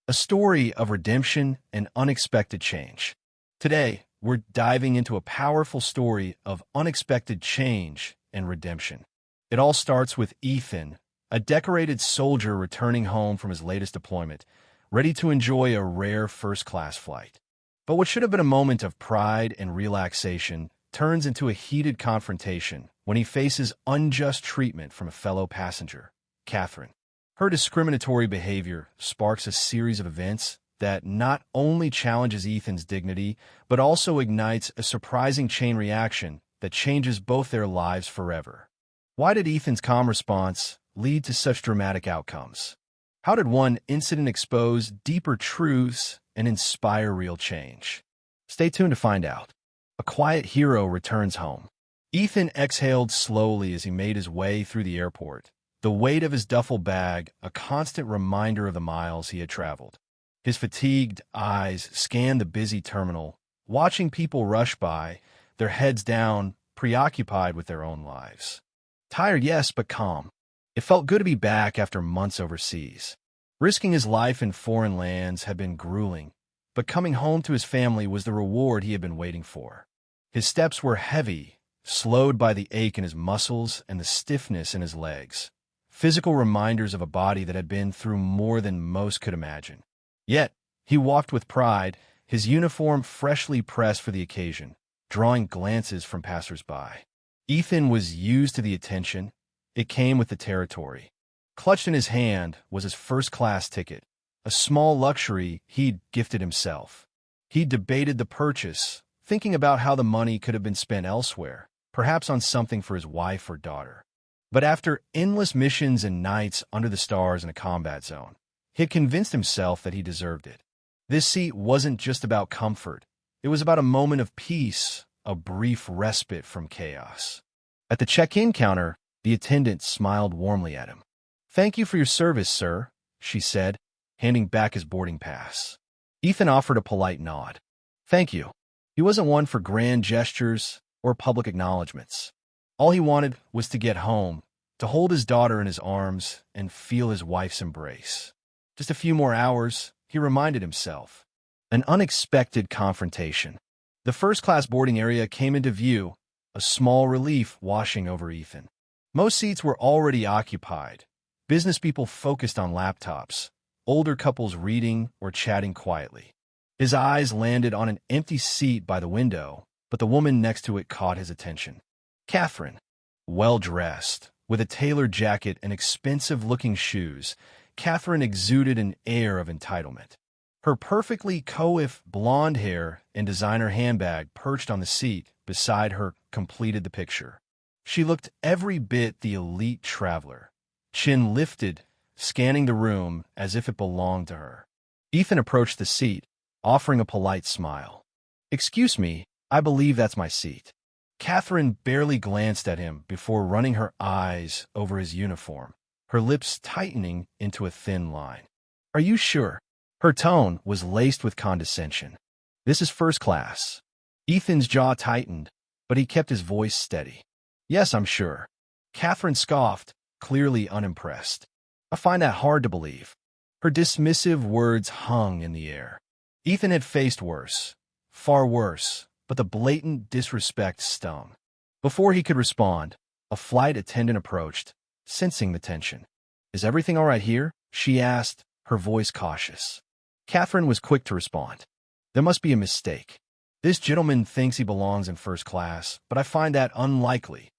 a story of redemption and unexpected change. Today, we're diving into a powerful story of unexpected change and redemption. It all starts with Ethan, a decorated soldier returning home from his latest deployment, ready to enjoy a rare first-class flight. But what should have been a moment of pride and relaxation turns into a heated confrontation when he faces unjust treatment from a fellow passenger, Catherine. Her discriminatory behavior sparks a series of events that not only challenges Ethan's dignity, but also ignites a surprising chain reaction that changes both their lives forever. Why did Ethan's calm response lead to such dramatic outcomes? How did one incident expose deeper truths and inspire real change? Stay tuned to find out. A quiet hero returns home. Ethan exhaled slowly as he made his way through the airport, the weight of his duffel bag a constant reminder of the miles he had traveled. His fatigued eyes scanned the busy terminal, watching people rush by, their heads down, preoccupied with their own lives. Tired, yes, but calm. It felt good to be back after months overseas. Risking his life in foreign lands had been grueling, but coming home to his family was the reward he had been waiting for. His steps were heavy, slowed by the ache in his muscles and the stiffness in his legs, physical reminders of a body that had been through more than most could imagine. Yet, he walked with pride, his uniform freshly pressed for the occasion, drawing glances from passers-by. Ethan was used to the attention. It came with the territory. Clutched in his hand was his first-class ticket, a small luxury he'd gifted himself. He debated the purchase, thinking about how the money could have been spent elsewhere, perhaps on something for his wife or daughter. But after endless missions and nights under the stars in a combat zone, he had convinced himself that he deserved it. This seat wasn't just about comfort. It was about a moment of peace, a brief respite from chaos. At the check-in counter, the attendant smiled warmly at him. "Thank you for your service, sir," she said, handing back his boarding pass. Ethan offered a polite nod. Thank you. He wasn't one for grand gestures or public acknowledgments. All he wanted was to get home, to hold his daughter in his arms and feel his wife's embrace. Just a few more hours, he reminded himself. An unexpected confrontation. The first-class boarding area came into view, a small relief washing over Ethan. Most seats were already occupied. Business people focused on laptops, older couples reading or chatting quietly. His eyes landed on an empty seat by the window, but the woman next to it caught his attention. Catherine, well-dressed, with a tailored jacket and expensive-looking shoes, Catherine exuded an air of entitlement. Her perfectly coiffed blonde hair and designer handbag perched on the seat beside her completed the picture. She looked every bit the elite traveler, chin lifted, scanning the room as if it belonged to her. Ethan approached the seat, offering a polite smile. "Excuse me, I believe that's my seat." Catherine barely glanced at him before running her eyes over his uniform, her lips tightening into a thin line. "Are you sure?" Her tone was laced with condescension. "This is first class." Ethan's jaw tightened, but he kept his voice steady. "Yes, I'm sure." Catherine scoffed, clearly unimpressed. "I find that hard to believe." Her dismissive words hung in the air. Ethan had faced worse, far worse, but the blatant disrespect stung. Before he could respond, a flight attendant approached, sensing the tension. "Is everything all right here?" she asked, her voice cautious. Catherine was quick to respond. "There must be a mistake. This gentleman thinks he belongs in first class, but I find that unlikely."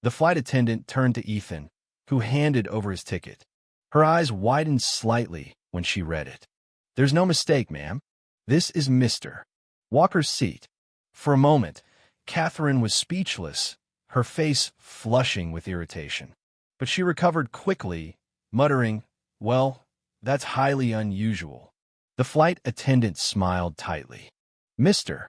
The flight attendant turned to Ethan, who handed over his ticket. Her eyes widened slightly when she read it. "There's no mistake, ma'am. This is Mr. Walker's seat." For a moment, Catherine was speechless, her face flushing with irritation. But she recovered quickly, muttering, "Well, that's highly unusual." The flight attendant smiled tightly. "Mr.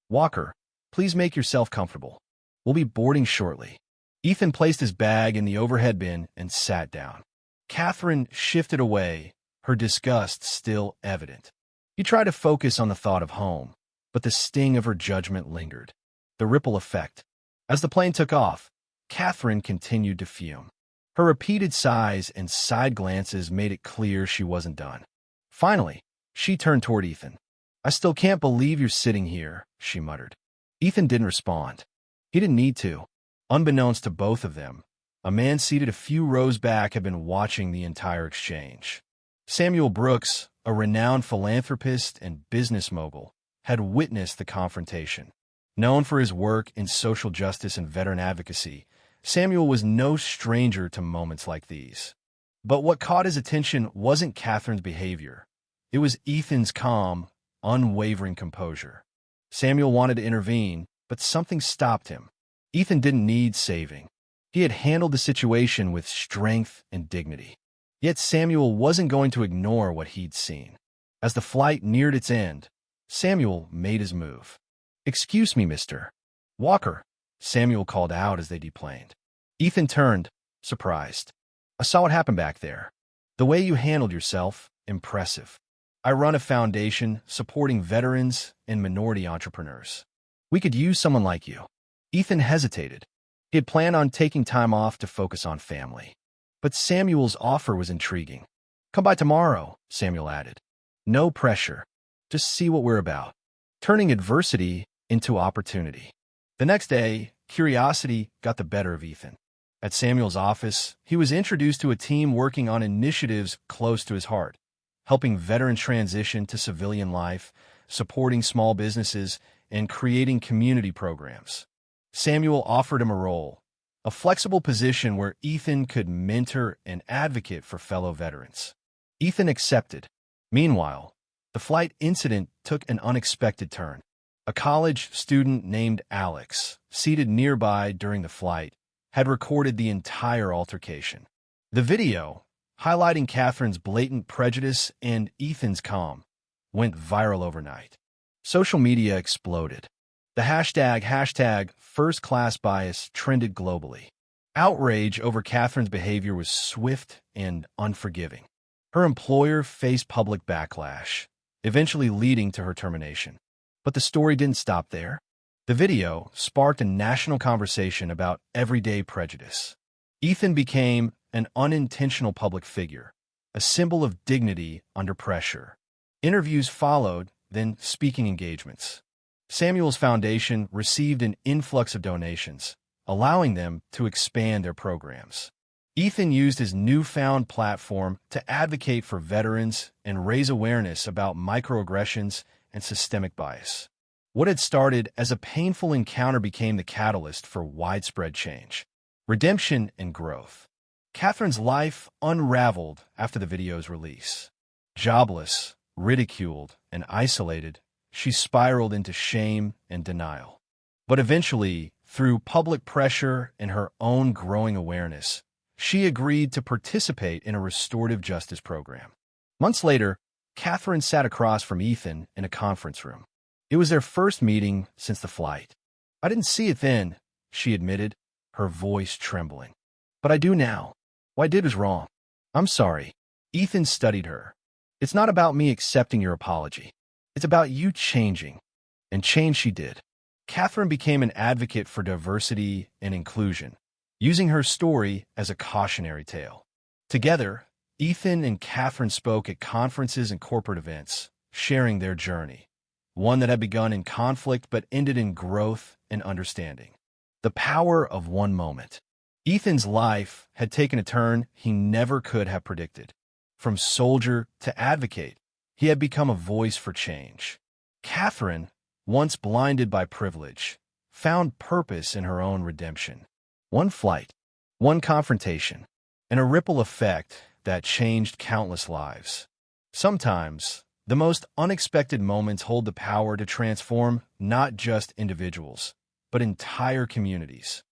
Walker, please make yourself comfortable. We'll be boarding shortly." Ethan placed his bag in the overhead bin and sat down. Catherine shifted away, her disgust still evident. He tried to focus on the thought of home, but the sting of her judgment lingered. The ripple effect. As the plane took off, Catherine continued to fume. Her repeated sighs and side glances made it clear she wasn't done. Finally, She turned toward Ethan. "I still can't believe you're sitting here," she muttered. Ethan didn't respond. He didn't need to. Unbeknownst to both of them, a man seated a few rows back had been watching the entire exchange. Samuel Brooks, a renowned philanthropist and business mogul, had witnessed the confrontation. Known for his work in social justice and veteran advocacy, Samuel was no stranger to moments like these. But what caught his attention wasn't Catherine's behavior. It was Ethan's calm, unwavering composure. Samuel wanted to intervene, but something stopped him. Ethan didn't need saving. He had handled the situation with strength and dignity. Yet Samuel wasn't going to ignore what he'd seen. As the flight neared its end, Samuel made his move. "Excuse me, Mr. Walker," Samuel called out as they deplaned. Ethan turned, surprised. "I saw what happened back there. The way you handled yourself, impressive. I run a foundation supporting veterans and minority entrepreneurs. We could use someone like you." Ethan hesitated. He had planned on taking time off to focus on family. But Samuel's offer was intriguing. "Come by tomorrow," Samuel added. "No pressure. Just see what we're about." Turning adversity into opportunity. The next day, curiosity got the better of Ethan. At Samuel's office, he was introduced to a team working on initiatives close to his heart, helping veterans transition to civilian life, supporting small businesses, and creating community programs. Samuel offered him a role, a flexible position where Ethan could mentor and advocate for fellow veterans. Ethan accepted. Meanwhile, the flight incident took an unexpected turn. A college student named Alex, seated nearby during the flight, had recorded the entire altercation. The video, highlighting Catherine's blatant prejudice and Ethan's calm, went viral overnight. Social media exploded. The hashtag #FirstClassBias trended globally. Outrage over Catherine's behavior was swift and unforgiving. Her employer faced public backlash, eventually leading to her termination. But the story didn't stop there. The video sparked a national conversation about everyday prejudice. Ethan became an unintentional public figure, a symbol of dignity under pressure. Interviews followed, then speaking engagements. Samuel's foundation received an influx of donations, allowing them to expand their programs. Ethan used his newfound platform to advocate for veterans and raise awareness about microaggressions and systemic bias. What had started as a painful encounter became the catalyst for widespread change, redemption, and growth. Catherine's life unraveled after the video's release. Jobless, ridiculed, and isolated, she spiraled into shame and denial. But eventually, through public pressure and her own growing awareness, she agreed to participate in a restorative justice program. Months later, Catherine sat across from Ethan in a conference room. It was their first meeting since the flight. "I didn't see it then," she admitted, her voice trembling. "But I do now. What I did was wrong. I'm sorry." Ethan studied her. "It's not about me accepting your apology. It's about you changing." And change she did. Catherine became an advocate for diversity and inclusion, using her story as a cautionary tale. Together, Ethan and Catherine spoke at conferences and corporate events, sharing their journey, one that had begun in conflict but ended in growth and understanding. The power of one moment. Ethan's life had taken a turn he never could have predicted. From soldier to advocate, he had become a voice for change. Catherine, once blinded by privilege, found purpose in her own redemption. One flight, one confrontation, and a ripple effect that changed countless lives. Sometimes, the most unexpected moments hold the power to transform not just individuals, but entire communities.